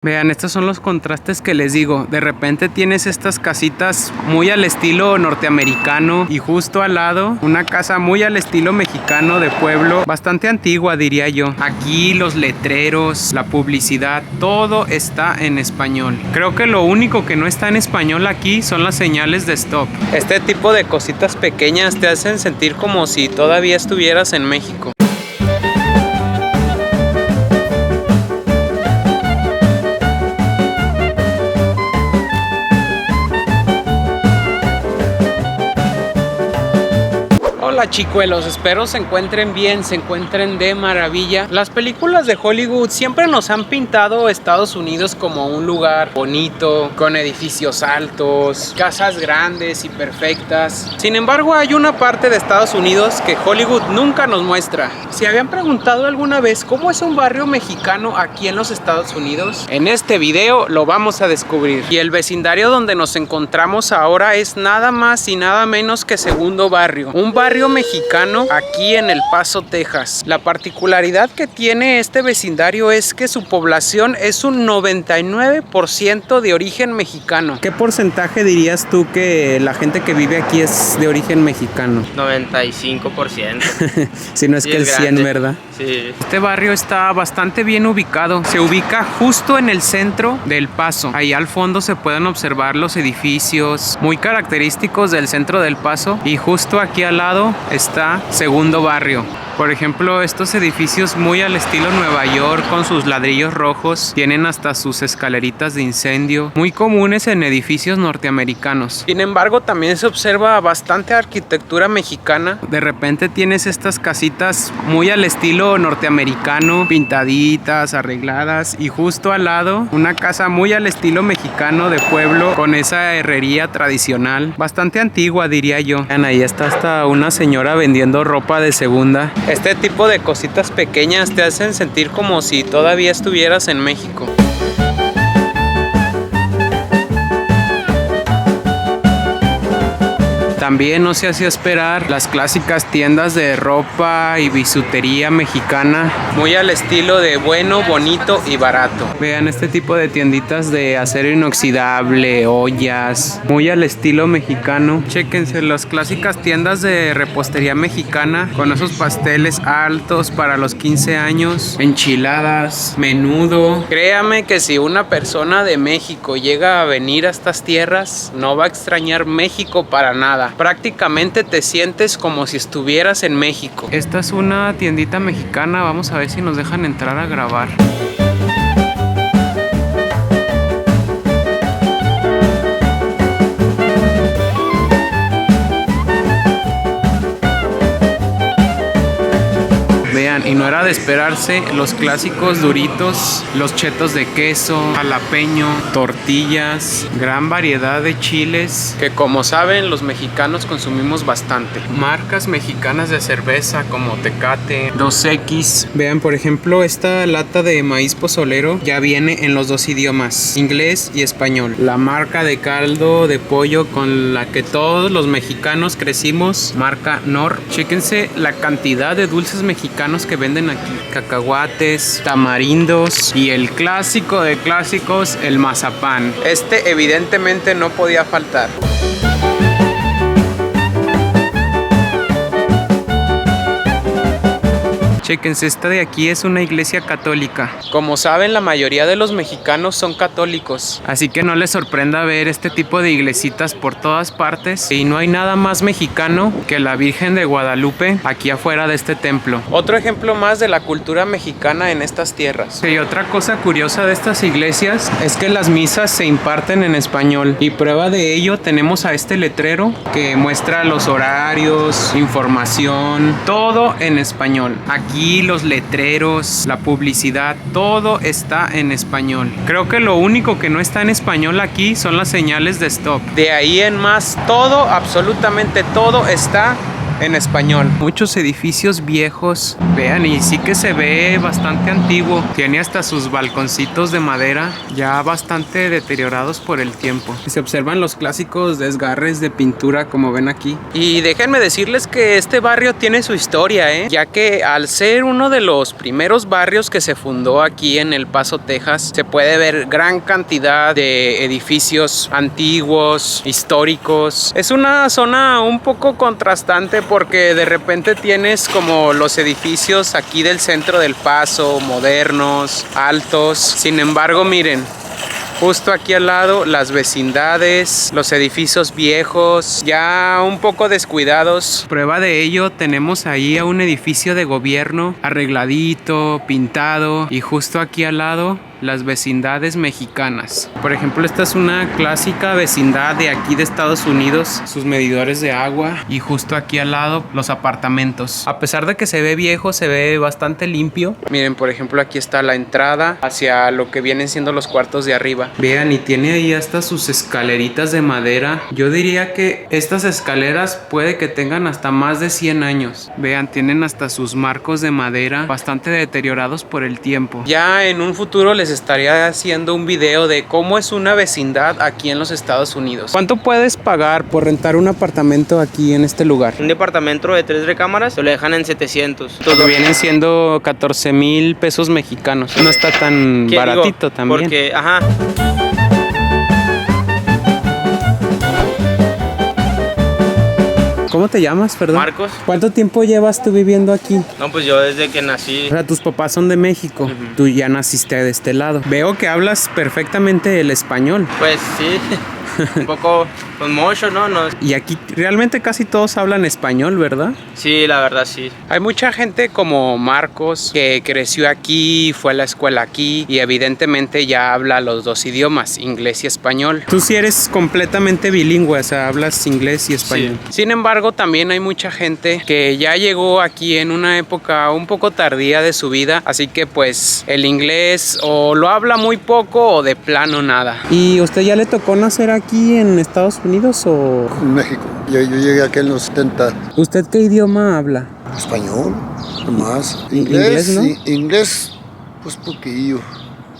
Vean, estos son los contrastes que les digo. De repente tienes estas casitas muy al estilo norteamericano y justo al lado una casa muy al estilo mexicano de pueblo, bastante antigua diría yo. Aquí los letreros, la publicidad, todo está en español. Creo que lo único que no está en español aquí son las señales de stop. Este tipo de cositas pequeñas te hacen sentir como si todavía estuvieras en México. Hola chicuelos, espero se encuentren bien, se encuentren de maravilla. Las películas de Hollywood siempre nos han pintado Estados Unidos como un lugar bonito, con edificios altos, casas grandes y perfectas. Sin embargo, hay una parte de Estados Unidos que Hollywood nunca nos muestra. ¿Se habían preguntado alguna vez cómo es un barrio mexicano aquí en los Estados Unidos? En este video lo vamos a descubrir. Y el vecindario donde nos encontramos ahora es nada más y nada menos que Segundo Barrio, un barrio mexicano aquí en El Paso, Texas. La particularidad que tiene este vecindario es que su población es un 99% de origen mexicano. ¿Qué porcentaje dirías tú que la gente que vive aquí es de origen mexicano? 95%. Si no es Sí, que el es 100, grande. ¿verdad? Sí. Este barrio está bastante bien ubicado. Se ubica justo en el centro del Paso. Ahí al fondo se pueden observar los edificios muy característicos del centro del Paso. Y justo aquí al lado está Segundo Barrio. Por ejemplo, estos edificios muy al estilo Nueva York con sus ladrillos rojos tienen hasta sus escaleritas de incendio, muy comunes en edificios norteamericanos. Sin embargo, también se observa bastante arquitectura mexicana. De repente tienes estas casitas muy al estilo norteamericano, pintaditas, arregladas, y justo al lado una casa muy al estilo mexicano de pueblo con esa herrería tradicional, bastante antigua diría yo. Vean, ahí está hasta una señora vendiendo ropa de segunda. Este tipo de cositas pequeñas te hacen sentir como si todavía estuvieras en México. También no se hacía esperar las clásicas tiendas de ropa y bisutería mexicana, muy al estilo de bueno, bonito y barato. Vean este tipo de tienditas de acero inoxidable, ollas, muy al estilo mexicano. Chéquense las clásicas tiendas de repostería mexicana con esos pasteles altos para los 15 años, enchiladas, menudo. Créame que si una persona de México llega a venir a estas tierras, no va a extrañar México para nada. Prácticamente te sientes como si estuvieras en México. Esta es una tiendita mexicana, vamos a ver si nos dejan entrar a grabar. Vean, y no era de esperarse los clásicos duritos, los chetos de queso, jalapeño, tortillas, gran variedad de chiles que, como saben, los mexicanos consumimos bastante. Marcas mexicanas de cerveza como Tecate, 2X. Vean, por ejemplo, esta lata de maíz pozolero ya viene en los dos idiomas, inglés y español. La marca de caldo de pollo con la que todos los mexicanos crecimos, marca Knorr. Chéquense la cantidad de dulces mexicanos que venden aquí, cacahuates, tamarindos y el clásico de clásicos, el mazapán. Este evidentemente no podía faltar. Chéquense, esta de aquí es una iglesia católica. Como saben, la mayoría de los mexicanos son católicos, así que no les sorprenda ver este tipo de iglesitas por todas partes. Y no hay nada más mexicano que la Virgen de Guadalupe aquí afuera de este templo. Otro ejemplo más de la cultura mexicana en estas tierras. Y otra cosa curiosa de estas iglesias es que las misas se imparten en español. Y prueba de ello tenemos a este letrero que muestra los horarios, información, todo en español. Aquí los letreros, la publicidad, todo está en español. Creo que lo único que no está en español aquí son las señales de stop. De ahí en más, todo, absolutamente todo está en español. Muchos edificios viejos, vean, y sí que se ve bastante antiguo. Tiene hasta sus balconcitos de madera, ya bastante deteriorados por el tiempo. Y se observan los clásicos desgarres de pintura, como ven aquí. Y déjenme decirles que este barrio tiene su historia, ya que al ser uno de los primeros barrios que se fundó aquí en El Paso, Texas, se puede ver gran cantidad de edificios antiguos, históricos. Es una zona un poco contrastante porque de repente tienes como los edificios aquí del centro del Paso, modernos, altos. Sin embargo, miren, justo aquí al lado, las vecindades, los edificios viejos, ya un poco descuidados. Prueba de ello, tenemos ahí a un edificio de gobierno arregladito, pintado, y justo aquí al lado, las vecindades mexicanas. Por ejemplo, esta es una clásica vecindad de aquí de Estados Unidos, sus medidores de agua, y justo aquí al lado los apartamentos. A pesar de que se ve viejo, se ve bastante limpio. Miren, por ejemplo, aquí está la entrada hacia lo que vienen siendo los cuartos de arriba. Vean, y tiene ahí hasta sus escaleritas de madera. Yo diría que estas escaleras puede que tengan hasta más de 100 años. Vean, tienen hasta sus marcos de madera bastante deteriorados por el tiempo. Ya en un futuro les estaría haciendo un video de cómo es una vecindad aquí en los Estados Unidos. ¿Cuánto puedes pagar por rentar un apartamento aquí en este lugar? Un departamento de 3 recámaras te lo dejan en 700. Todo vienen siendo 14,000 pesos mexicanos. No está tan baratito también. Porque, ajá. ¿Cómo te llamas, perdón? Marcos. ¿Cuánto tiempo llevas tú viviendo aquí? No, pues yo desde que nací. O sea, tus papás son de México. Tú ya naciste de este lado. Veo que hablas perfectamente el español. Pues sí. Un poco con mucho, ¿no? Y aquí realmente casi todos hablan español, ¿verdad? Sí, la verdad sí. Hay mucha gente como Marcos que creció aquí, fue a la escuela aquí y evidentemente ya habla los dos idiomas, inglés y español. Tú sí eres completamente bilingüe, o sea, hablas inglés y español. Sí. Sin embargo, también hay mucha gente que ya llegó aquí en una época un poco tardía de su vida, así que pues el inglés o lo habla muy poco o de plano nada. ¿Y usted ya le tocó nacer aquí en Estados Unidos o...? En México. Yo llegué aquí en los 70. ¿Usted qué idioma habla? Español, nomás. ¿Inglés, no? Inglés, pues poquillo.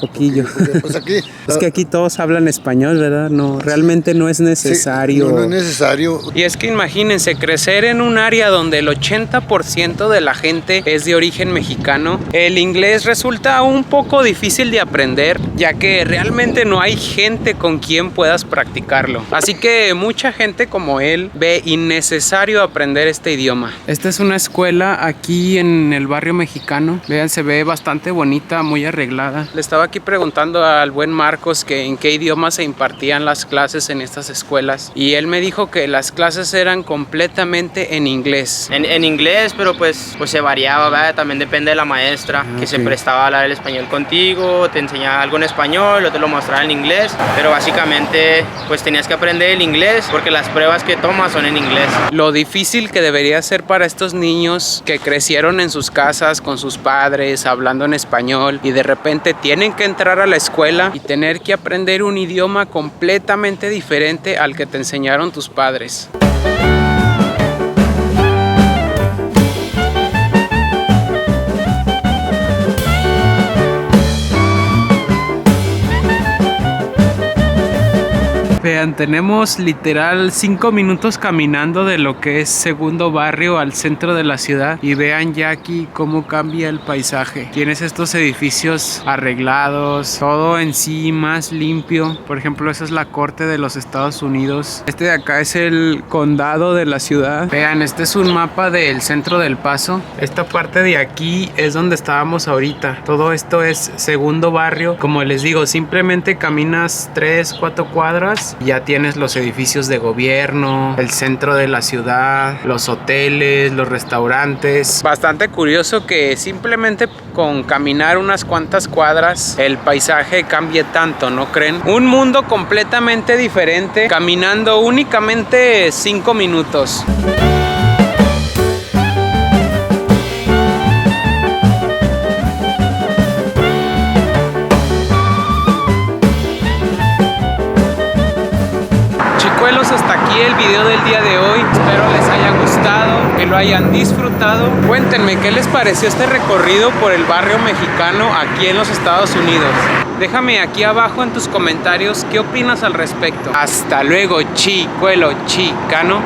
Poquillo. Pues aquí, es que aquí todos hablan español, ¿verdad? No, realmente no es necesario. Sí, no es necesario. Y es que imagínense, crecer en un área donde el 80% de la gente es de origen mexicano, el inglés resulta un poco difícil de aprender, ya que realmente no hay gente con quien puedas practicarlo. Así que mucha gente como él ve innecesario aprender este idioma. Esta es una escuela aquí en el barrio mexicano. Vean, se ve bastante bonita, muy arreglada. Le estaba aquí preguntando al buen Marcos que en qué idioma se impartían las clases en estas escuelas y él me dijo que las clases eran completamente en inglés. En inglés, pero pues se variaba, ¿verdad? También depende de la maestra que se prestaba a hablar el español contigo, te enseñaba algo en español o te lo mostraba en inglés, pero básicamente pues tenías que aprender el inglés porque las pruebas que tomas son en inglés. Lo difícil que debería ser para estos niños que crecieron en sus casas con sus padres hablando en español y de repente tienen que entrar a la escuela y tener que aprender un idioma completamente diferente al que te enseñaron tus padres. Vean, tenemos literal 5 minutos caminando de lo que es Segundo Barrio al centro de la ciudad y vean ya aquí cómo cambia el paisaje. Tienes estos edificios arreglados, todo en sí más limpio. Por ejemplo, esa es la corte de los Estados Unidos. Este de acá es el condado de la ciudad. Vean, este es un mapa del centro del Paso. Esta parte de aquí es donde estábamos ahorita. Todo esto es Segundo Barrio. Como les digo, simplemente caminas 3-4 cuadras. Ya tienes los edificios de gobierno, el centro de la ciudad, los hoteles, los restaurantes. Bastante curioso que simplemente con caminar unas cuantas cuadras el paisaje cambie tanto, ¿no creen? Un mundo completamente diferente caminando únicamente 5 minutos. Hasta aquí aquí el video del día de hoy. Espero les haya gustado, que lo hayan disfrutado. Cuéntenme qué les pareció este recorrido por el barrio mexicano aquí en los Estados Unidos. Déjame aquí abajo en tus comentarios qué opinas al respecto. Hasta luego, chicuelo chicano.